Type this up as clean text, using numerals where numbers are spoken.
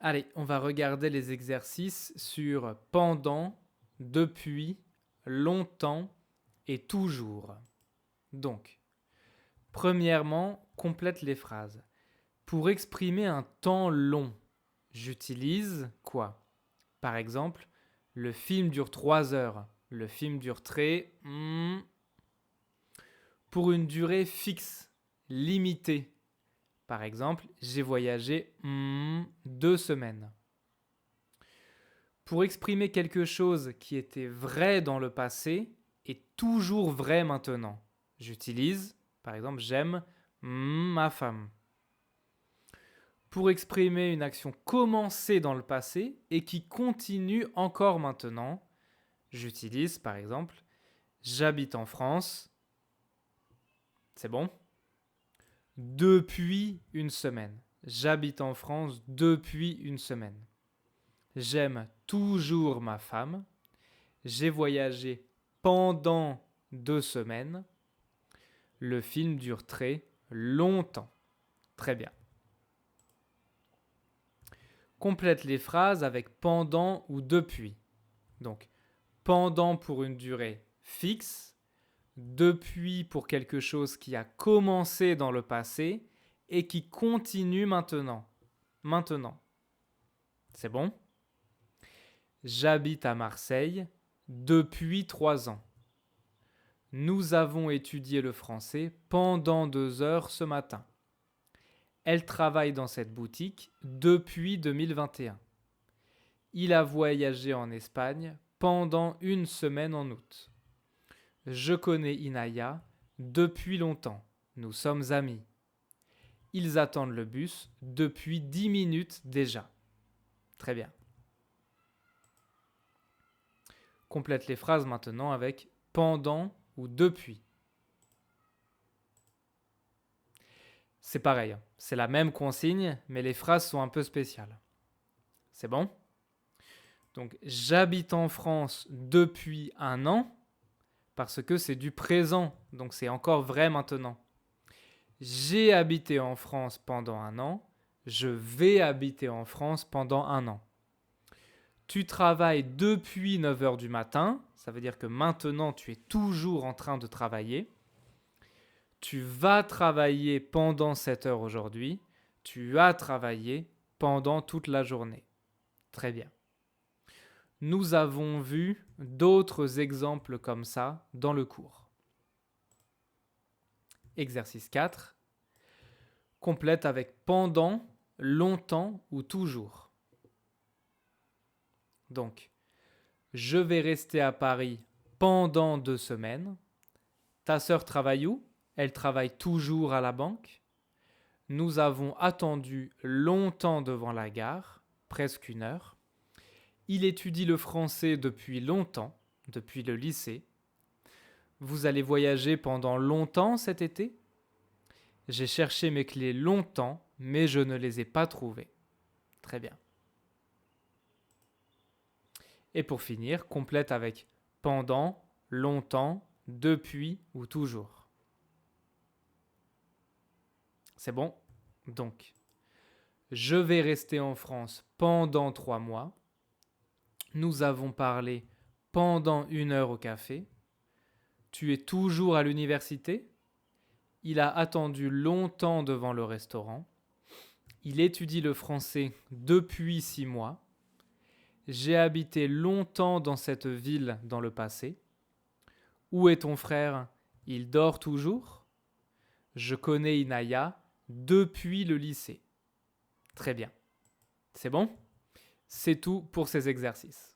Allez, on va regarder les exercices sur pendant, depuis, longtemps et toujours. Donc, premièrement, complète les phrases. Pour exprimer un temps long, j'utilise quoi? Par exemple, le film dure 3 heures. Le film dure pour une durée fixe, limitée. Par exemple, j'ai voyagé 2 semaines. Pour exprimer quelque chose qui était vrai dans le passé et toujours vrai maintenant, j'utilise, par exemple, j'aime ma femme. Pour exprimer une action commencée dans le passé et qui continue encore maintenant, j'utilise, par exemple, j'habite en France. C'est bon? Depuis une semaine. J'habite en France depuis une semaine. J'aime toujours ma femme. J'ai voyagé pendant 2 semaines. Le film dure très longtemps. Très bien. Complète les phrases avec pendant ou depuis. Donc, pendant pour une durée fixe, depuis pour quelque chose qui a commencé dans le passé et qui continue maintenant. Maintenant. C'est bon? J'habite à Marseille depuis 3 ans. Nous avons étudié le français pendant 2 heures ce matin. Elle travaille dans cette boutique depuis 2021. Il a voyagé en Espagne pendant une semaine en août. Je connais Inaya depuis longtemps. Nous sommes amis. Ils attendent le bus depuis 10 minutes déjà. Très bien. Complète les phrases maintenant avec pendant ou depuis. C'est pareil, c'est la même consigne, mais les phrases sont un peu spéciales. C'est bon? Donc, j'habite en France depuis 1 an, parce que c'est du présent, donc c'est encore vrai maintenant. J'ai habité en France pendant 1 an, je vais habiter en France pendant 1 an. Tu travailles depuis 9 heures du matin, ça veut dire que maintenant tu es toujours en train de travailler. Tu vas travailler pendant 7 heures aujourd'hui. Tu as travaillé pendant toute la journée. Très bien. Nous avons vu d'autres exemples comme ça dans le cours. Exercice 4. Complète avec pendant, longtemps ou toujours. Donc, je vais rester à Paris pendant 2 semaines. Ta sœur travaille où? Elle travaille toujours à la banque. Nous avons attendu longtemps devant la gare, presque 1 heure. Il étudie le français depuis longtemps, depuis le lycée. Vous allez voyager pendant longtemps cet été? J'ai cherché mes clés longtemps, mais je ne les ai pas trouvées. Très bien. Et pour finir, complète avec pendant, longtemps, depuis ou toujours. C'est bon? Donc, je vais rester en France pendant 3 mois. Nous avons parlé pendant 1 heure au café. Tu es toujours à l'université? Il a attendu longtemps devant le restaurant. Il étudie le français depuis 6 mois. J'ai habité longtemps dans cette ville dans le passé. Où est ton frère? Il dort toujours? Je connais Inaya depuis le lycée. Très bien. C'est bon? C'est tout pour ces exercices.